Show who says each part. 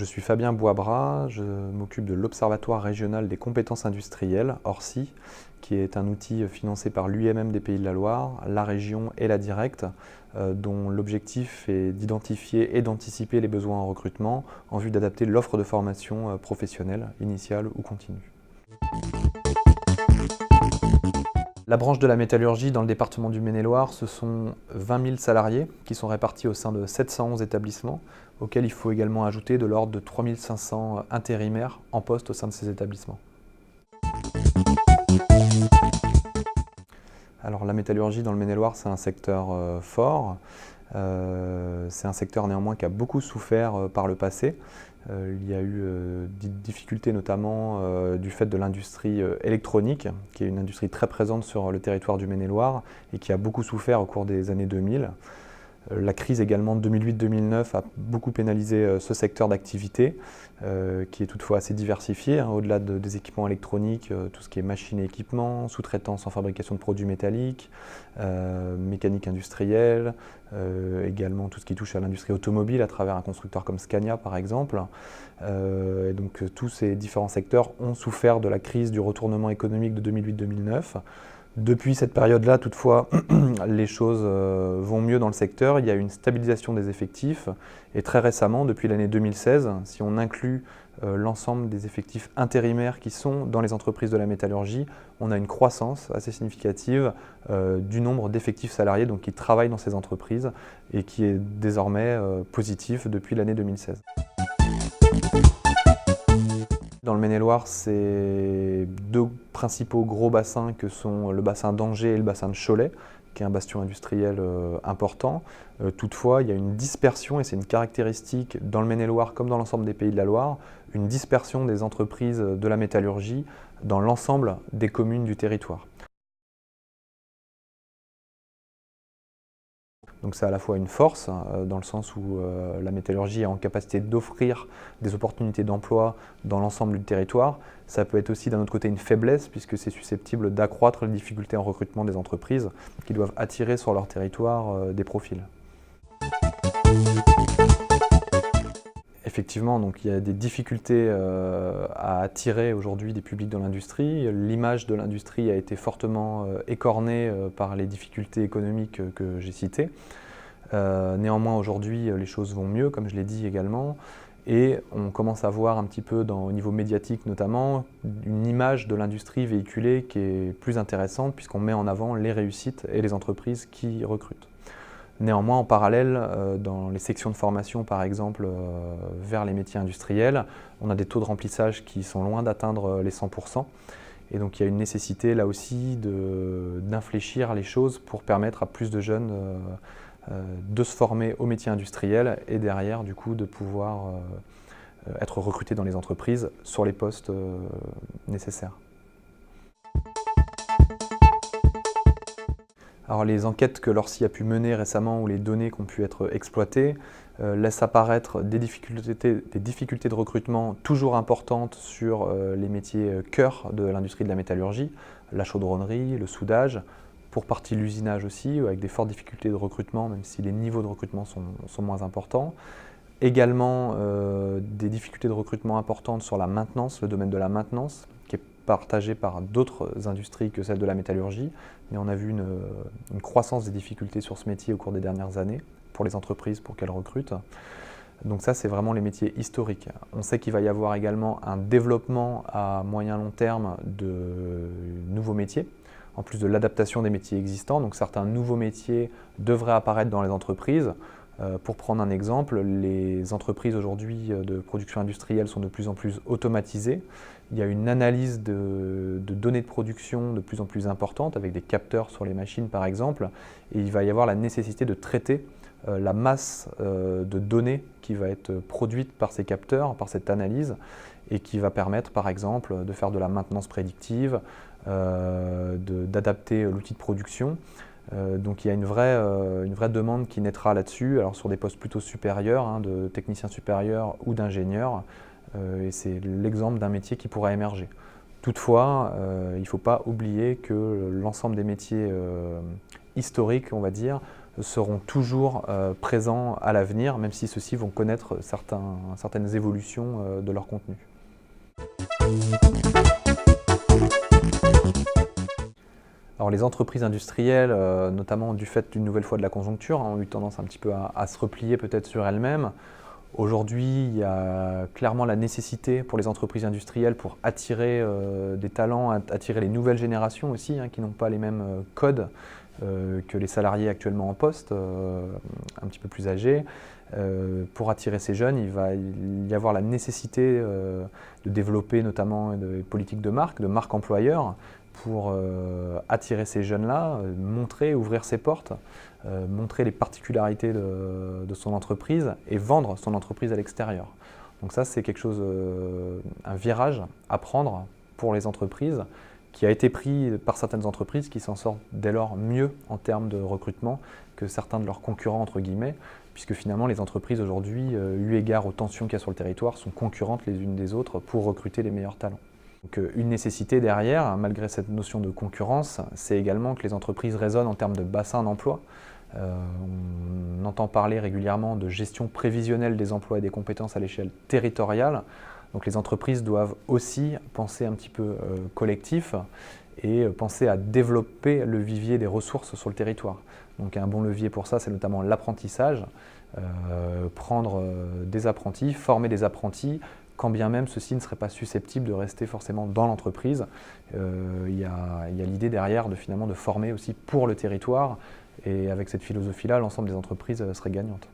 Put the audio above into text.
Speaker 1: suis Fabien Boisbras, je m'occupe de l'Observatoire régional des compétences industrielles, ORCI, qui est un outil financé par l'UIMM des Pays de la Loire, la région et la Directe, dont l'objectif est d'identifier et d'anticiper les besoins en recrutement en vue d'adapter l'offre de formation professionnelle, initiale ou continue. La branche de la métallurgie dans le département du Maine-et-Loire, ce sont 20 000 salariés qui sont répartis au sein de 711 établissements, auxquels il faut également ajouter de l'ordre de 3 500 intérimaires en poste au sein de ces établissements. Alors la métallurgie dans le Maine-et-Loire, c'est un secteur fort. C'est un secteur néanmoins qui a beaucoup souffert par le passé. Il y a eu des difficultés notamment du fait de l'industrie électronique, qui est une industrie très présente sur le territoire du Maine-et-Loire et qui a beaucoup souffert au cours des années 2000. La crise également de 2008-2009 a beaucoup pénalisé ce secteur d'activité, qui est toutefois assez diversifié, au-delà des équipements électroniques, tout ce qui est machines et équipements, sous-traitance en fabrication de produits métalliques, mécanique industrielle, également tout ce qui touche à l'industrie automobile à travers un constructeur comme Scania par exemple. Et donc tous ces différents secteurs ont souffert de la crise du retournement économique de 2008-2009. Depuis cette période-là, toutefois, les choses vont mieux dans le secteur. Il y a une stabilisation des effectifs et très récemment, depuis l'année 2016, si on inclut l'ensemble des effectifs intérimaires qui sont dans les entreprises de la métallurgie, on a une croissance assez significative du nombre d'effectifs salariés donc, qui travaillent dans ces entreprises et qui est désormais positif depuis l'année 2016. Dans le Maine-et-Loire, c'est deux principaux gros bassins que sont le bassin d'Angers et le bassin de Cholet, qui est un bastion industriel important. Toutefois, il y a une dispersion, et c'est une caractéristique dans le Maine-et-Loire comme dans l'ensemble des Pays de la Loire, une dispersion des entreprises de la métallurgie dans l'ensemble des communes du territoire. Donc c'est à la fois une force, dans le sens où la métallurgie est en capacité d'offrir des opportunités d'emploi dans l'ensemble du territoire. Ça peut être aussi d'un autre côté une faiblesse, puisque c'est susceptible d'accroître les difficultés en recrutement des entreprises qui doivent attirer sur leur territoire des profils. Effectivement, donc, il y a des difficultés à attirer aujourd'hui des publics dans l'industrie. L'image de l'industrie a été fortement écornée par les difficultés économiques que j'ai citées. Néanmoins, aujourd'hui, les choses vont mieux, comme je l'ai dit également. Et on commence à voir un petit peu, au niveau médiatique notamment, une image de l'industrie véhiculée qui est plus intéressante puisqu'on met en avant les réussites et les entreprises qui recrutent. Néanmoins, en parallèle, dans les sections de formation, par exemple, vers les métiers industriels, on a des taux de remplissage qui sont loin d'atteindre les 100%. Et donc, il y a une nécessité, là aussi, d'infléchir les choses pour permettre à plus de jeunes de se former au métier industriel et derrière, du coup, de pouvoir être recrutés dans les entreprises sur les postes nécessaires. Alors les enquêtes que l'ORCI a pu mener récemment ou les données qui ont pu être exploitées laissent apparaître des difficultés de recrutement toujours importantes sur les métiers cœur de l'industrie de la métallurgie, la chaudronnerie, le soudage, pour partie l'usinage aussi, avec des fortes difficultés de recrutement, même si les niveaux de recrutement sont moins importants. Également des difficultés de recrutement importantes sur la maintenance, le domaine de la maintenance, qui est partagé par d'autres industries que celle de la métallurgie, mais on a vu une croissance des difficultés sur ce métier au cours des dernières années, pour les entreprises, pour qu'elles recrutent. Donc ça, c'est vraiment les métiers historiques. On sait qu'il va y avoir également un développement à moyen-long terme de nouveaux métiers, en plus de l'adaptation des métiers existants. Donc certains nouveaux métiers devraient apparaître dans les entreprises. Pour prendre un exemple, les entreprises aujourd'hui de production industrielle sont de plus en plus automatisées. Il y a une analyse de données de production de plus en plus importante, avec des capteurs sur les machines par exemple, et il va y avoir la nécessité de traiter la masse de données qui va être produite par ces capteurs, par cette analyse, et qui va permettre par exemple de faire de la maintenance prédictive, d'adapter l'outil de production. Donc il y a une vraie demande qui naîtra là-dessus, alors sur des postes plutôt supérieurs, de techniciens supérieurs ou d'ingénieurs, et c'est l'exemple d'un métier qui pourra émerger. Toutefois, il ne faut pas oublier que l'ensemble des métiers historiques, on va dire, seront toujours présents à l'avenir, même si ceux-ci vont connaître certaines évolutions de leur contenu. Alors les entreprises industrielles, notamment du fait d'une nouvelle fois de la conjoncture, ont eu tendance un petit peu à se replier peut-être sur elles-mêmes. Aujourd'hui, il y a clairement la nécessité pour les entreprises industrielles pour attirer des talents, attirer les nouvelles générations aussi, qui n'ont pas les mêmes codes que les salariés actuellement en poste, un petit peu plus âgés. Pour attirer ces jeunes, il va y avoir la nécessité de développer notamment des politiques de marque employeur, pour attirer ces jeunes-là, montrer, ouvrir ses portes, montrer les particularités de son entreprise et vendre son entreprise à l'extérieur. Donc ça, c'est quelque chose, un virage à prendre pour les entreprises qui a été pris par certaines entreprises qui s'en sortent dès lors mieux en termes de recrutement que certains de leurs concurrents, entre guillemets, puisque finalement les entreprises aujourd'hui, eu égard aux tensions qu'il y a sur le territoire, sont concurrentes les unes des autres pour recruter les meilleurs talents. Donc, une nécessité derrière, malgré cette notion de concurrence, c'est également que les entreprises raisonnent en termes de bassin d'emploi. On entend parler régulièrement de gestion prévisionnelle des emplois et des compétences à l'échelle territoriale. Donc les entreprises doivent aussi penser un petit peu collectif et penser à développer le vivier des ressources sur le territoire. Donc un bon levier pour ça, c'est notamment l'apprentissage, prendre des apprentis, former des apprentis, quand bien même ceux-ci ne seraient pas susceptibles de rester forcément dans l'entreprise. Il y a l'idée derrière finalement de former aussi pour le territoire, et avec cette philosophie-là, l'ensemble des entreprises seraient gagnantes.